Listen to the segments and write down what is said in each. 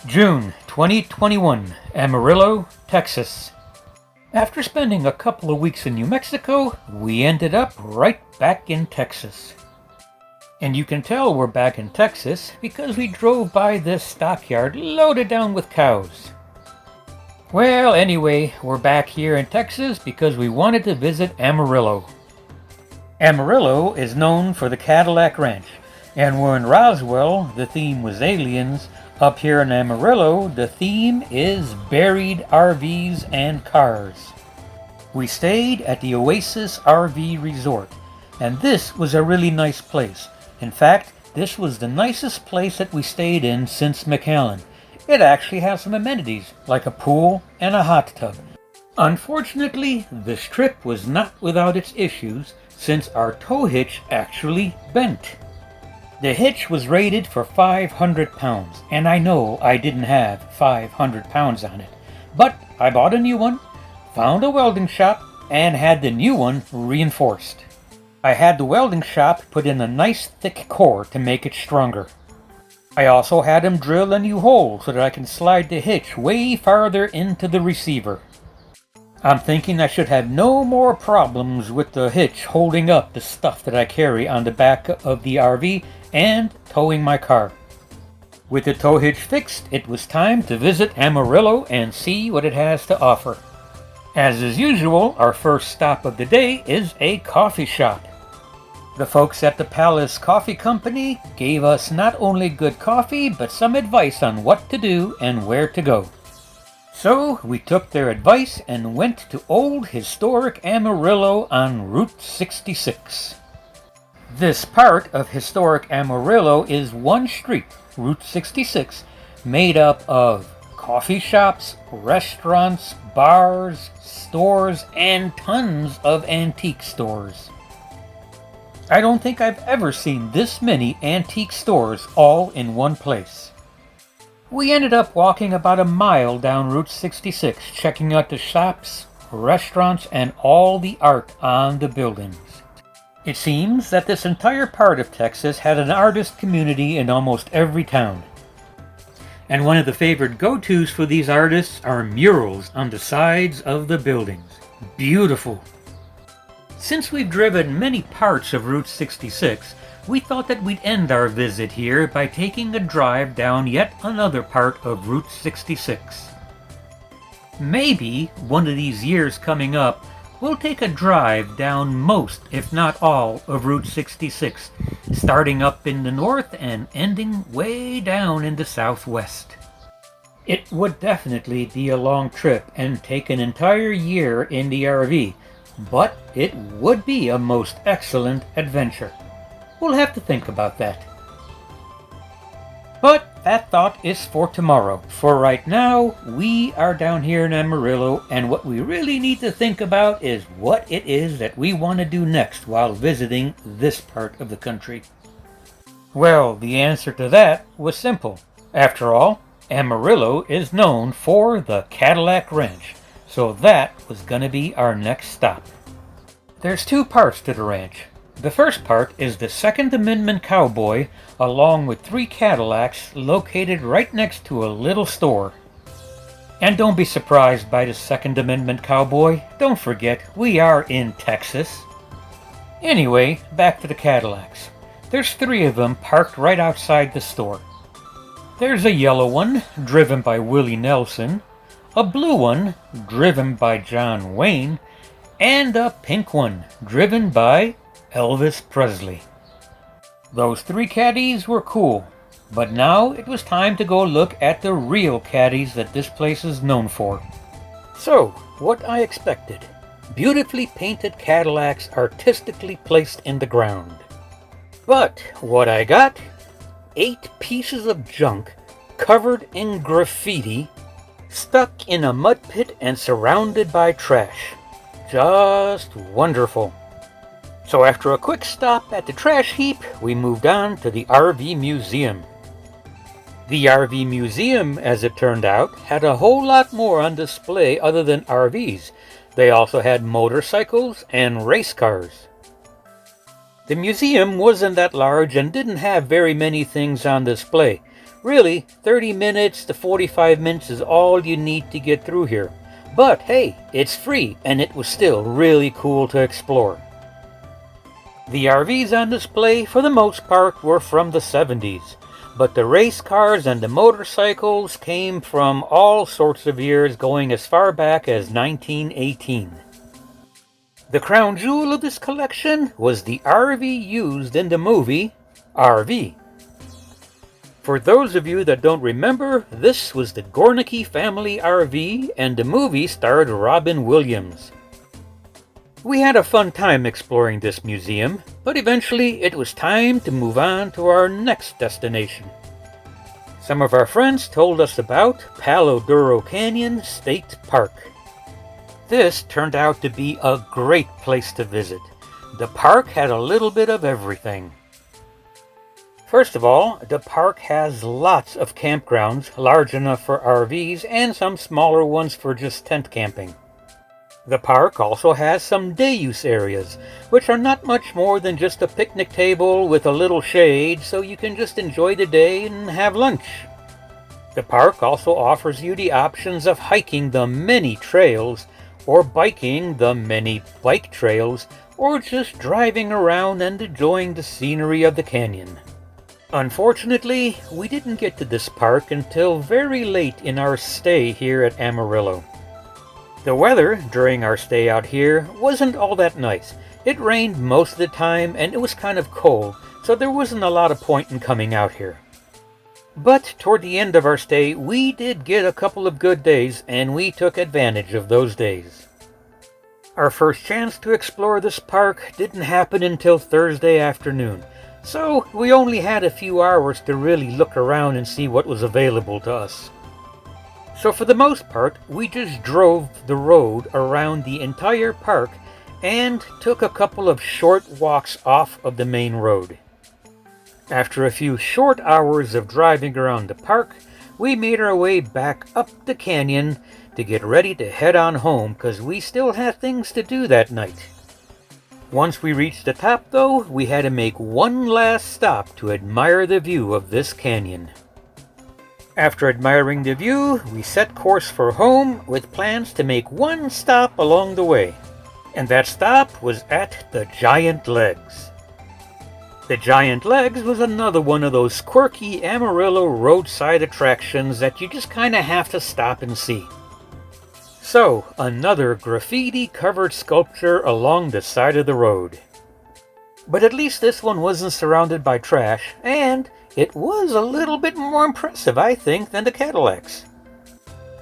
June 2021, Amarillo, Texas. After spending a couple of weeks in New Mexico, we ended up right back in Texas. And you can tell we're back in Texas because we drove by this stockyard loaded down with cows. Well, anyway, we're back here in Texas because we wanted to visit Amarillo. Amarillo is known for the Cadillac Ranch, and we're in Roswell, the theme was aliens. Up here in Amarillo, the theme is buried RVs and cars. We stayed at the Oasis RV Resort, and this was a really nice place. In fact, this was the nicest place that we stayed in since McAllen. It actually has some amenities, like a pool and a hot tub. Unfortunately, this trip was not without its issues, since our tow hitch actually bent. The hitch was rated for 500 pounds, and I know I didn't have 500 pounds on it. But I bought a new one, found a welding shop, and had the new one reinforced. I had the welding shop put in a nice thick core to make it stronger. I also had him drill a new hole so that I can slide the hitch way farther into the receiver. I'm thinking I should have no more problems with the hitch holding up the stuff that I carry on the back of the RV and towing my car. With the tow hitch fixed, it was time to visit Amarillo and see what it has to offer. As is usual, our first stop of the day is a coffee shop. The folks at the Palo Coffee Company gave us not only good coffee, but some advice on what to do and where to go. So we took their advice and went to old historic Amarillo on Route 66. This part of historic Amarillo is one street, Route 66, made up of coffee shops, restaurants, bars, stores, and tons of antique stores. I don't think I've ever seen this many antique stores all in one place. We ended up walking about a mile down Route 66, checking out the shops, restaurants, and all the art on the buildings. It seems that this entire part of Texas had an artist community in almost every town. And one of the favorite go-tos for these artists are murals on the sides of the buildings. Beautiful. Since we've driven many parts of Route 66, we thought that we'd end our visit here by taking a drive down yet another part of Route 66. Maybe one of these years coming up, we'll take a drive down most, if not all, of Route 66, starting up in the north and ending way down in the southwest. It would definitely be a long trip and take an entire year in the RV, but it would be a most excellent adventure. We'll have to think about that. But that thought is for tomorrow. For right now, we are down here in Amarillo, and what we really need to think about is what it is that we want to do next while visiting this part of the country. Well, the answer to that was simple. After all, Amarillo is known for the Cadillac Ranch, so that was going to be our next stop. There's two parts to the ranch. The first part is the Second Amendment Cowboy, along with 3 Cadillacs located right next to a little store. And don't be surprised by the Second Amendment Cowboy. Don't forget, we are in Texas. Anyway, back to the Cadillacs. There's 3 of them parked right outside the store. There's a yellow one, driven by Willie Nelson, a blue one, driven by John Wayne, and a pink one, driven by Elvis Presley. Those 3 caddies were cool, but now it was time to go look at the real caddies that this place is known for. So, what I expected. Beautifully painted Cadillacs artistically placed in the ground. But what I got? 8 pieces of junk covered in graffiti, stuck in a mud pit and surrounded by trash. Just wonderful. So after a quick stop at the trash heap, we moved on to the RV Museum. The RV Museum, as it turned out, had a whole lot more on display other than RVs. They also had motorcycles and race cars. The museum wasn't that large and didn't have very many things on display. Really, 30 minutes to 45 minutes is all you need to get through here. But hey, it's free and it was still really cool to explore. The RVs on display for the most part were from the 70s, but the race cars and the motorcycles came from all sorts of years going as far back as 1918. The crown jewel of this collection was the RV used in the movie RV. For those of you that don't remember, this was the Gornicki family RV and the movie starred Robin Williams. We had a fun time exploring this museum, but eventually it was time to move on to our next destination. Some of our friends told us about Palo Duro Canyon State Park. This turned out to be a great place to visit. The park had a little bit of everything. First of all, the park has lots of campgrounds large enough for RVs and some smaller ones for just tent camping. The park also has some day use areas, which are not much more than just a picnic table with a little shade so you can just enjoy the day and have lunch. The park also offers you the options of hiking the many trails, or biking the many bike trails, or just driving around and enjoying the scenery of the canyon. Unfortunately, we didn't get to this park until very late in our stay here at Amarillo. The weather during our stay out here wasn't all that nice. It rained most of the time and it was kind of cold, so there wasn't a lot of point in coming out here. But toward the end of our stay, we did get a couple of good days and we took advantage of those days. Our first chance to explore this park didn't happen until Thursday afternoon. So we only had a few hours to really look around and see what was available to us. So for the most part, we just drove the road around the entire park and took a couple of short walks off of the main road. After a few short hours of driving around the park, we made our way back up the canyon to get ready to head on home because we still had things to do that night. Once we reached the top, though, we had to make one last stop to admire the view of this canyon. After admiring the view, we set course for home with plans to make one stop along the way. And that stop was at the Giant Legs. The Giant Legs was another one of those quirky Amarillo roadside attractions that you just kind of have to stop and see. So, another graffiti-covered sculpture along the side of the road. But at least this one wasn't surrounded by trash, and it was a little bit more impressive, I think, than the Cadillacs.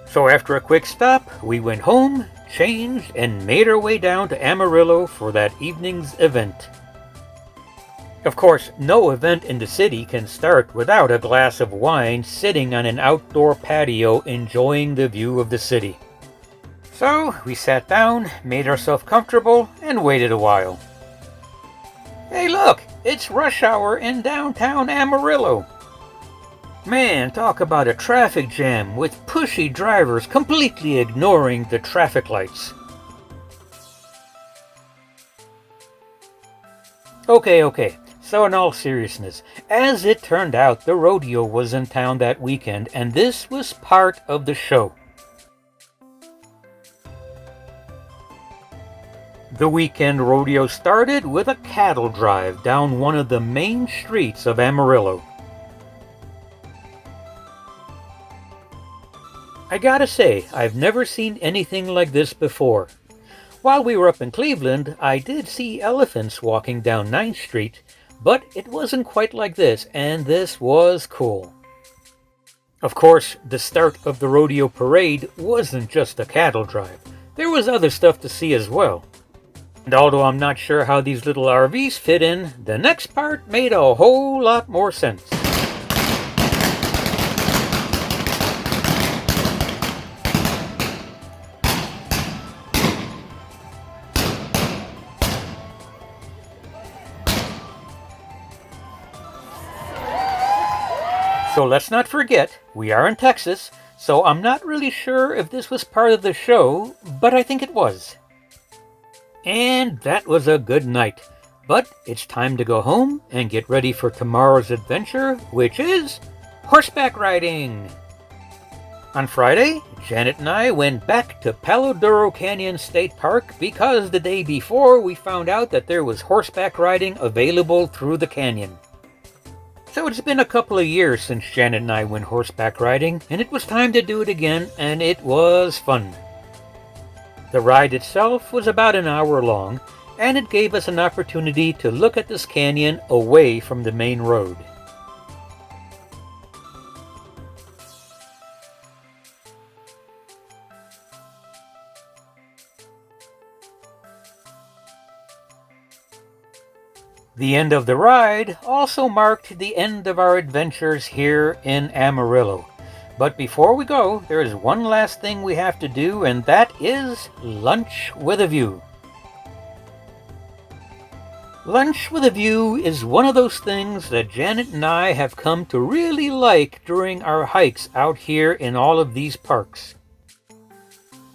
So after a quick stop, we went home, changed, and made our way down to Amarillo for that evening's event. Of course, no event in the city can start without a glass of wine sitting on an outdoor patio enjoying the view of the city. So we sat down, made ourselves comfortable, and waited a while. Hey look, it's rush hour in downtown Amarillo. Man, talk about a traffic jam with pushy drivers completely ignoring the traffic lights. Okay, so in all seriousness, as it turned out, the rodeo was in town that weekend, and this was part of the show. The weekend rodeo started with a cattle drive down one of the main streets of Amarillo. I gotta say, I've never seen anything like this before. While we were up in Cleveland, I did see elephants walking down 9th Street, but it wasn't quite like this, and this was cool. Of course, the start of the rodeo parade wasn't just a cattle drive. There was other stuff to see as well. And although I'm not sure how these little RVs fit in, the next part made a whole lot more sense. So let's not forget, we are in Texas, so I'm not really sure if this was part of the show, but I think it was. And that was a good night. But it's time to go home and get ready for tomorrow's adventure, which is Horseback riding! On Friday, Janet and I went back to Palo Duro Canyon State Park because the day before we found out that there was horseback riding available through the canyon. So it's been a couple of years since Janet and I went horseback riding, and it was time to do it again, and it was fun. The ride itself was about an hour long, and it gave us an opportunity to look at this canyon away from the main road. The end of the ride also marked the end of our adventures here in Amarillo. But before we go, there is one last thing we have to do, and that is lunch with a view. Lunch with a view is one of those things that Janet and I have come to really like during our hikes out here in all of these parks.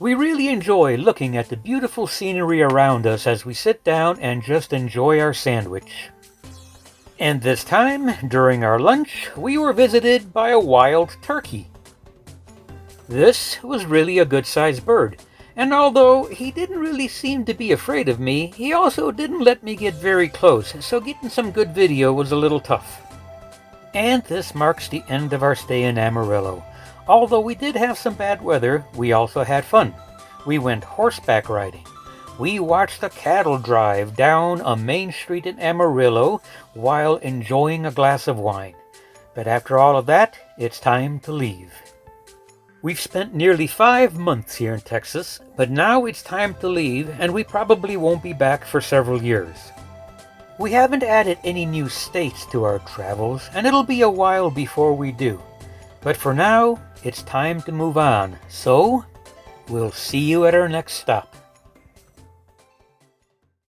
We really enjoy looking at the beautiful scenery around us as we sit down and just enjoy our sandwich. And this time, during our lunch, we were visited by a wild turkey. This was really a good-sized bird, and although he didn't really seem to be afraid of me, he also didn't let me get very close, so getting some good video was a little tough. And this marks the end of our stay in Amarillo. Although we did have some bad weather, we also had fun. We went horseback riding. We watched a cattle drive down a main street in Amarillo while enjoying a glass of wine. But after all of that, it's time to leave. We've spent nearly 5 months here in Texas, but now it's time to leave, and we probably won't be back for several years. We haven't added any new states to our travels, and it'll be a while before we do. But for now, it's time to move on, so we'll see you at our next stop.